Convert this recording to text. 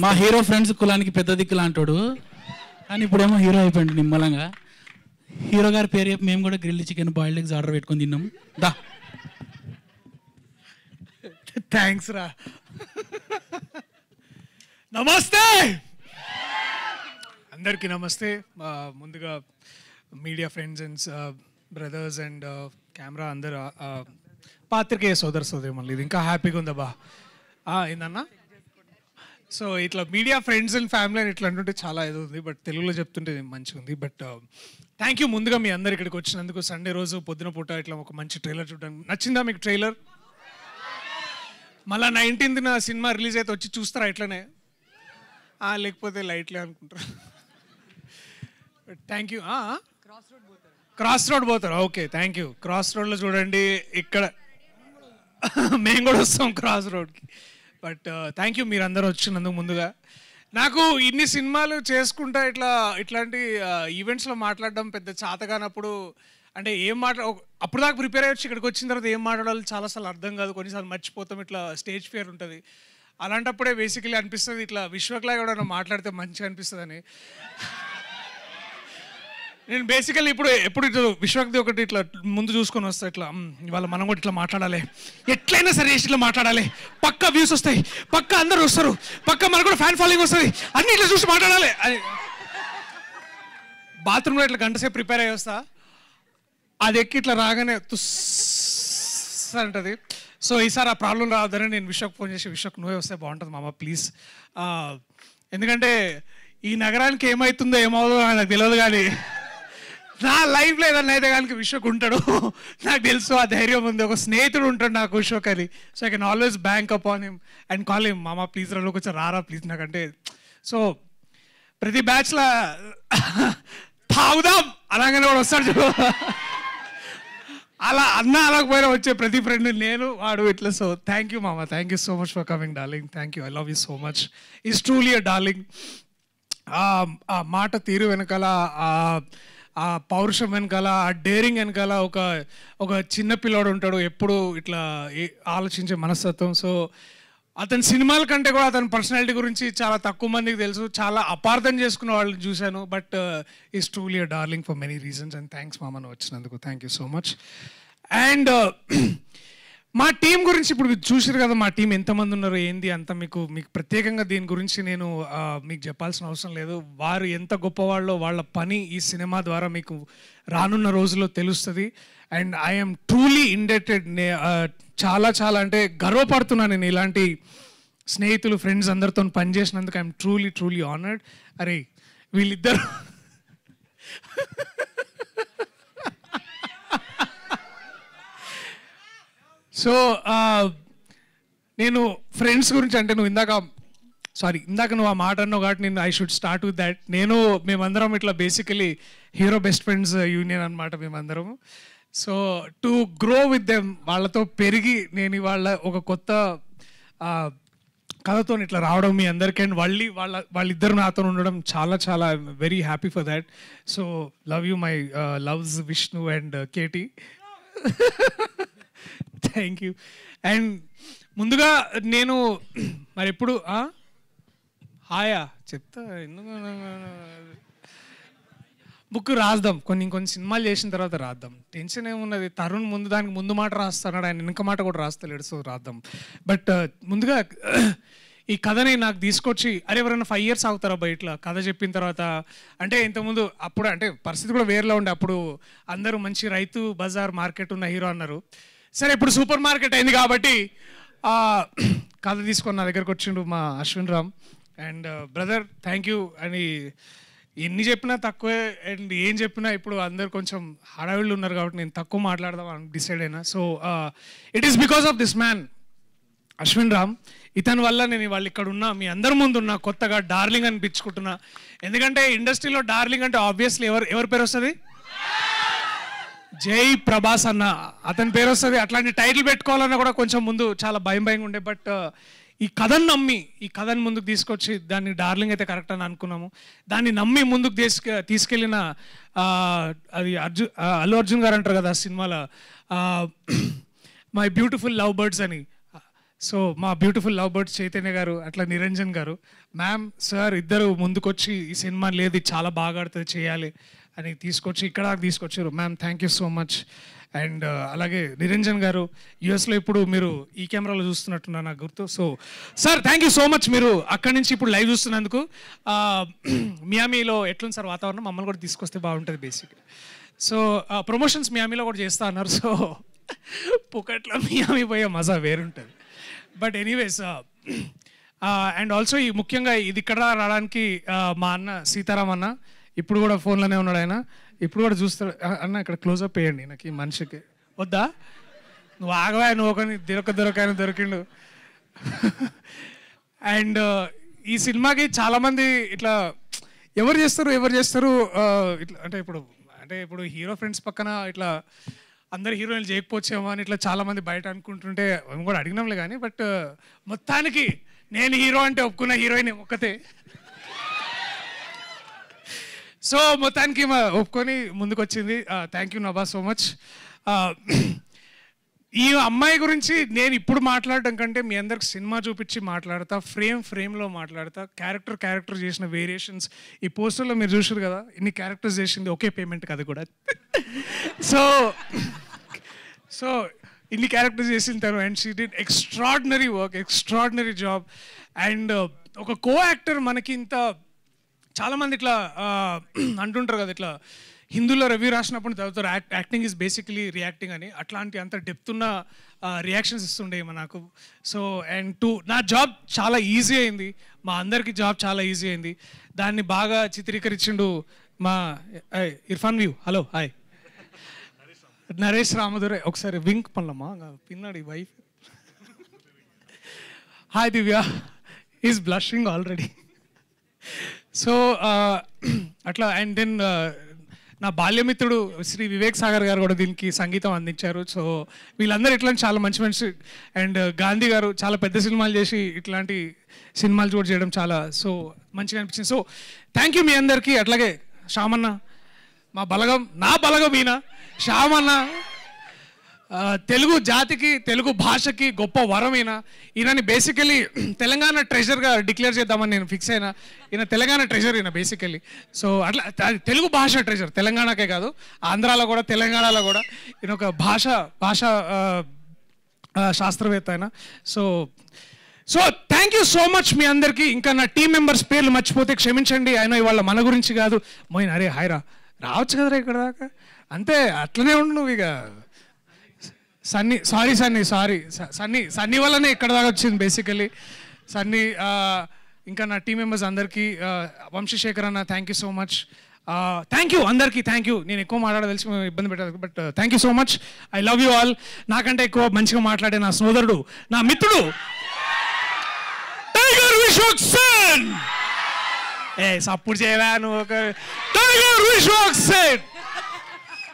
మా hero friends కులానికి పెద్ద దిక్కులు అంటాడు, కానీ ఇప్పుడేమో హీరో అయిపోయింది నిమ్మలంగా. హీరో గారి పేరు చెప్పి మేము కూడా grill chicken boiled eggs order పెట్టుకొని తిన్నాం. దా థ్యాంక్స్ రా. నమస్తే అందరికీ నమస్తే. ముందుగా media friends and brothers and camera అందరు పాత్రికేయ సోదరి మళ్ళీ ఇది ఇంకా హ్యాపీగా ఉందబ్బా. ఏందన్నా సో ఇట్లా మీడియా ఫ్రెండ్స్ అండ్ ఫ్యామిలీ అని ఇట్లా అంటుంటే చాలా ఏదో ఉంది, బట్ తెలుగులో చెప్తుంటే మంచిగా ఉంది. బట్ థ్యాంక్ యూ ముందుగా మీ అందరు ఇక్కడికి వచ్చినందుకు. సండే రోజు పొద్దున పూట ఇట్లా ఒక మంచి ట్రైలర్ చూడడానికి నచ్చిందా మీకు ట్రైలర్? మళ్ళీ 19th సినిమా రిలీజ్ అయితే వచ్చి చూస్తారా ఇట్లనే, లేకపోతే లైట్లే అనుకుంటారు? Thank you. క్రాస్ రోడ్ పోతారు, ఓకే థ్యాంక్ యూ. క్రాస్ రోడ్లో చూడండి, ఇక్కడ మేము కూడా వస్తాం క్రాస్ రోడ్కి. బట్ థ్యాంక్ యూ మీరు అందరూ వచ్చినందుకు. ముందుగా నాకు ఇన్ని సినిమాలు చేసుకుంటా ఇట్లాంటి ఈవెంట్స్లో మాట్లాడడం పెద్ద చాతగానప్పుడు, అంటే ఏం అప్పుడు దాకా ప్రిపేర్ అయ్యొచ్చు, ఇక్కడికి వచ్చిన తర్వాత ఏం మాట్లాడాలి చాలాసార్లు అర్థం కాదు, కొన్నిసార్లు మర్చిపోతాం, ఇట్లా స్టేజ్ ఫియర్ ఉంటుంది. అలాంటప్పుడే బేసికలీ అనిపిస్తుంది ఇట్లా విశ్వక్లా ఎవడన్నా మాట్లాడితే మంచిగా అనిపిస్తుంది అని. నేను బేసికల్లీ ఎప్పుడు ఇట్లా విశ్వక్ది ఒకటి ఇట్లా ముందు చూసుకొని వస్తా, ఇట్లా ఇవాళ మనం కూడా ఇట్లా మాట్లాడాలి, ఎట్లయినా సరే ఇట్లా మాట్లాడాలి, పక్క వ్యూస్ వస్తాయి, పక్క అందరు వస్తారు, పక్క మనకు కూడా ఫ్యాన్ ఫాలోయింగ్ వస్తుంది, అన్ని ఇట్లా చూసి మాట్లాడాలి అని బాత్రూంలో ఇట్లా గంట సేపు ప్రిపేర్ అయ్యి వస్తా. అది ఎక్కి ఇట్లా రాగానే తుస్ అంటది. సో ఈసారి ఆ ప్రాబ్లం రావద్దని నేను విశ్వక్ ఫోన్ చేసి, విశ్వక్ నువ్వే వస్తే బాగుంటుంది మామ ప్లీజ్, ఎందుకంటే ఈ నగరానికి ఏమవుతుందో ఏమవుతుందో నాకు తెలియదు, కానీ నా లైఫ్లో ఏదన్నా అయితే కానీ విశ్వక్ ఉంటాడు, నాకు తెలుసు, ఆ ధైర్యం ఉంది. ఒక స్నేహితుడు ఉంటాడు నాకు విశ్వక్ అని. So I can always bank up on him and call him మామ ప్లీజ్ రా, కొంచెం రారా ప్లీజ్ నాకంటే. సో ప్రతి బ్యాచ్లో తాగుదాం అలాగనే కూడా వస్తాడు, అలా అలాగపోయినా వచ్చే ప్రతి ఫ్రెండ్ నేను వాడు ఇట్లా. సో థ్యాంక్ యూ మామ, thank you so much for coming darling, thank you, I love you so much, is truly a darling. ఆ మాట తీరు వెనకాల, ఆ పౌరుషం వెనకాల, ఆ డేరింగ్ వెనకాల ఒక చిన్న పిల్లోడు ఉంటాడు, ఎప్పుడు ఇట్లా ఆలోచించే మనస్తత్వం. సో అతని సినిమాల కంటే కూడా అతని పర్సనాలిటీ గురించి చాలా తక్కువ మందికి తెలుసు, చాలా అపార్థం చేసుకున్న వాళ్ళని చూశాను. But is truly a darling for many reasons and thanks మామ నువ్వు వచ్చినందుకు, thank you so much. And మా టీం గురించి ఇప్పుడు మీరు చూసారు కదా, మా టీం ఎంతమంది ఉన్నారు ఏంది అంత మీకు ప్రత్యేకంగా దీని గురించి నేను మీకు చెప్పాల్సిన అవసరం లేదు. వారు ఎంత గొప్పవాళ్ళో వాళ్ళ పని ఈ సినిమా ద్వారా మీకు రానున్న రోజుల్లో తెలుస్తుంది. అండ్ ఐఎమ్ ట్రూలీ ఇండెటెడ్, చాలా చాలా అంటే గర్వపడుతున్నాను నేను ఇలాంటి స్నేహితులు ఫ్రెండ్స్ అందరితో పనిచేసినందుకు. I'm truly truly honoured. అరే వీళ్ళిద్దరు సో నేను ఫ్రెండ్స్ గురించి అంటే ఇందాక నువ్వు ఆ మాట అన్నావు కాబట్టి నేను I should start with that. మేమందరం ఇట్లా basically hero best friends union అనమాట మేమందరము. So to grow with them, వాళ్ళతో పెరిగి నేను ఇవాళ ఒక కొత్త కథతో ఇట్లా రావడం మీ అందరికీ, అండ్ వాళ్ళిద్దరు నాతో ఉండడం చాలా చాలా very happy for that. So love you my loves Vishnu and KT, thank you. And ముందుగా నేను మరి ఎప్పుడు హాయా చెప్తా, ఎందుకు బుక్ రాద్దాం, కొన్ని సినిమాలు చేసిన తర్వాత రాద్దాం, టెన్షన్ ఏమున్నది. తరుణ్ దానికి ముందు మాట రాస్తున్నాడు, ఆయన వెనక మాట కూడా రాస్తలేడు, సో రాద్దాం. బట్ ముందుగా ఈ కథని నాకు తీసుకొచ్చి, అరే ఎవరైనా 5 years ఆగుతారా బయట కథ చెప్పిన తర్వాత, అంటే ఇంతకుముందు అప్పుడు అంటే పరిస్థితి కూడా వేరేలా ఉండే, అప్పుడు అందరూ మంచి రైతు బజార్ మార్కెట్ ఉన్న హీరో అన్నారు. సరే ఇప్పుడు సూపర్ మార్కెట్ అయింది కాబట్టి కథ తీసుకొని నా దగ్గరకు వచ్చిండు మా Ashwin Ram. And brother thank you అని ఎన్ని చెప్పినా తక్కువే, అండ్ ఏం చెప్పినా ఇప్పుడు అందరు కొంచెం హడావిళ్ళు ఉన్నారు కాబట్టి నేను తక్కువ మాట్లాడదాం అని డిసైడ్ అయినా. So it is because of this man Ashwin Ram. ఇతని వల్ల నేను ఇవాళ ఇక్కడ ఉన్నా, మీ అందరి ముందు ఉన్నా, కొత్తగా డార్లింగ్ అనిపించుకుంటున్నా. ఎందుకంటే ఇండస్ట్రీలో డార్లింగ్ అంటే ఆబ్వియస్లీ ఎవరి పేరు వస్తుంది? జై ప్రభాస్ అన్న అతని పేరు వస్తుంది. అట్లాంటి టైటిల్ పెట్టుకోవాలన్నా కూడా కొంచెం ముందు చాలా భయంగా ఉండే. బట్ ఈ కథను నమ్మి ఈ కథను ముందుకు తీసుకొచ్చి దాన్ని డార్లింగ్ అయితే కరెక్ట్ అని అనుకున్నాము. దాన్ని నమ్మి ముందుకు తీసుకెళ్ళిన అది అల్లు అర్జున్ గారు అంటారు కదా సినిమాలో, మై బ్యూటిఫుల్ లవ్ బర్డ్స్ అని. సో మా బ్యూటిఫుల్ లవ్ బర్డ్స్ చైతన్య గారు, అట్లా నిరంజన్ గారు, మ్యామ్, సార్ ఇద్దరు ముందుకొచ్చి ఈ సినిమా లేదు ఇది చాలా బాగా ఆడుతుంది చేయాలి అని తీసుకొచ్చి ఇక్కడ తీసుకొచ్చారు. Ma'am thank you so much. And అలాగే నిరంజన్ గారు యుఎస్లో ఇప్పుడు మీరు ఈ కెమెరాలో చూస్తున్నట్టున్నా నాకు గుర్తు. So sir thank you so much, మీరు అక్కడి నుంచి ఇప్పుడు లైవ్ చూస్తున్నందుకు. మియామీలో ఎట్లుంది సార్ వాతావరణం? మమ్మల్ని కూడా తీసుకొస్తే బాగుంటుంది బేసిక్. సో ప్రమోషన్స్ మియామీలో కూడా చేస్తా అన్నారు. సో పుకట్లో మియామీ పోయే మజా వేరుంటుంది. బట్ ఎనీవేస్ అండ్ ఆల్సో ఈ ముఖ్యంగా ఇది ఇక్కడ రావడానికి మా అన్న సీతారాం అన్న ఇప్పుడు కూడా ఫోన్లోనే ఉన్నాడు. ఆయన ఇప్పుడు కూడా చూస్తాడు. అన్న ఇక్కడ క్లోజప్ వేయండి నాకు ఈ మనిషికి. వద్దా? నువ్వు ఆగవా, నువ్వు ఒకని దొరకాయని దొరికిండు. అండ్ ఈ సినిమాకి చాలామంది ఇట్లా ఎవరు చేస్తారు ఇట్లా అంటే ఇప్పుడు హీరో ఫ్రెండ్స్ పక్కన ఇట్లా అందరు హీరోయిన్లు చేయకపోవచ్చేమో అని ఇట్లా చాలామంది బయట అనుకుంటుంటే మేము కూడా అడిగినాంలే కానీ, బట్ మొత్తానికి నేను హీరో అంటే ఒప్పుకున్న హీరోయిన్ ఒక్కతే. సో మొత్తానికి ఒప్పుకొని ముందుకు వచ్చింది. Thank you Nabha so much. ఈ అమ్మాయి గురించి నేను ఇప్పుడు మాట్లాడడం కంటే మీ అందరికి సినిమా చూపించి మాట్లాడతా, ఫ్రేమ్లో మాట్లాడతా, క్యారెక్టర్ చేసిన వేరియేషన్స్ ఈ పోస్టర్లో మీరు చూసారు కదా, ఇన్ని క్యారెక్టర్స్ చేసింది ఒకే పేమెంట్ కదా కూడా. సో ఇన్ని క్యారెక్టర్స్ చేసిన తను and she did extraordinary work, extraordinary job. And ఒక కో యాక్టర్ మనకి ఇంత చాలామంది ఇట్లా అంటుంటారు కదా, ఇట్లా హిందీలో రివ్యూ రాసినప్పుడు చదువుతారు యాక్టింగ్ ఈజ్ బేసికలీ రియాక్టింగ్ అని. అట్లాంటి అంత డెప్త్ ఉన్న రియాక్షన్స్ ఇస్తుండే నాకు. సో అండ్ నా జాబ్ చాలా ఈజీ అయింది, మా అందరికీ జాబ్ చాలా ఈజీ అయింది. దాన్ని బాగా చిత్రీకరించిండు మా ఇర్ఫాన్ వ్యూ. హలో హాయ్ నరేష్ రామదురే. ఒకసారి వింక్ పనులమ్మా పిన్నాడు wife. Hi Divya, is blushing already. So అట్లా అండ్ దెన్ నా బాల్యమిత్రుడు శ్రీ వివేక్ సాగర్ గారు కూడా దీనికి సంగీతం అందించారు. సో వీళ్ళందరూ ఇట్లాంటి చాలా మంచి మంచి అండ్ గాంధీ గారు చాలా పెద్ద సినిమాలు చేసి ఇట్లాంటి సినిమాలు కూడా చేయడం చాలా సో మంచిగా అనిపించింది. సో థ్యాంక్ యూ మీ అందరికీ. అట్లాగే శ్యామన్న మా బలగం, నా బలగం ఈయన శ్యామన్న తెలుగు జాతికి తెలుగు భాషకి గొప్ప వరం. ఈయనని బేసికలీ తెలంగాణ ట్రెజర్గా డిక్లేర్ చేద్దామని నేను ఫిక్స్ అయినా. ఈయన తెలంగాణ ట్రెజర్ ఈయన బేసికలీ. సో అట్లా తెలుగు భాష ట్రెజర్, తెలంగాణకే కాదు ఆంధ్రాలో కూడా తెలంగాణలో కూడా ఈయన ఒక భాష శాస్త్రవేత్త ఆయన. So thank you so much మీ అందరికీ. ఇంకా నా టీం మెంబర్స్ పేర్లు మర్చిపోతే క్షమించండి. ఆయన ఇవాళ మన గురించి కాదు. మోయిన్ అరే హాయ్రా రావచ్చు కదరా ఇక్కడ దాకా, అంతే అట్లనే ఉండు నువ్వు. ఇక సన్నీ వల్లనే ఇక్కడ దాకా వచ్చింది బేసికలీ సన్నీ. ఇంకా నా టీం మెంబర్స్ అందరికీ, వంశీశేఖర్ అన్న thank you so much. Thank you అందరికీ, థ్యాంక్ యూ. నేను ఎక్కువ మాట్లాడదలిసి ఇబ్బంది పెట్టదు, but thank you so much. I love you all. నాకంటే ఎక్కువ మంచిగా మాట్లాడే నా సోదరుడు, నా మిత్రుడు టైగర్ విశ్వక్సేన్. సపోర్ట్ చేయవా నువ్వు? ఒక టైగర్ విశ్వక్సేన్.